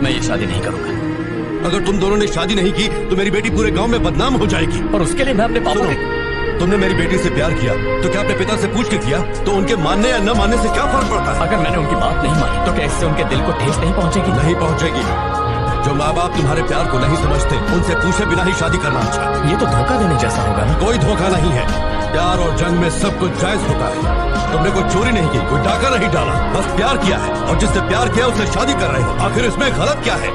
मैं ये शादी नहीं करूंगा। अगर तुम दोनों ने शादी नहीं की तो मेरी बेटी पूरे गांव में बदनाम हो जाएगी। और उसके लिए मैं अपने पापा सुनो, तुमने मेरी बेटी से प्यार किया तो क्या अपने पिता से पूछ के किया? तो उनके मानने या न मानने से क्या फर्क पड़ता है? अगर मैंने उनकी बात नहीं मानी तो क्या इससे उनके दिल को ठेस नहीं पहुंचेगी? नहीं पहुंचेगी। जो माँ बाप तुम्हारे प्यार को नहीं समझते उनसे पूछे बिना ही शादी करना अच्छा। ये तो धोखा देने जैसा होगा ना। कोई धोखा नहीं है। प्यार और जंग में सब कुछ जायज होता है। तुमने कोई चोरी नहीं की, कोई डाका नहीं डाला, बस प्यार किया है और जिससे प्यार किया उससे शादी कर रहे हो। आखिर इसमें गलत क्या है?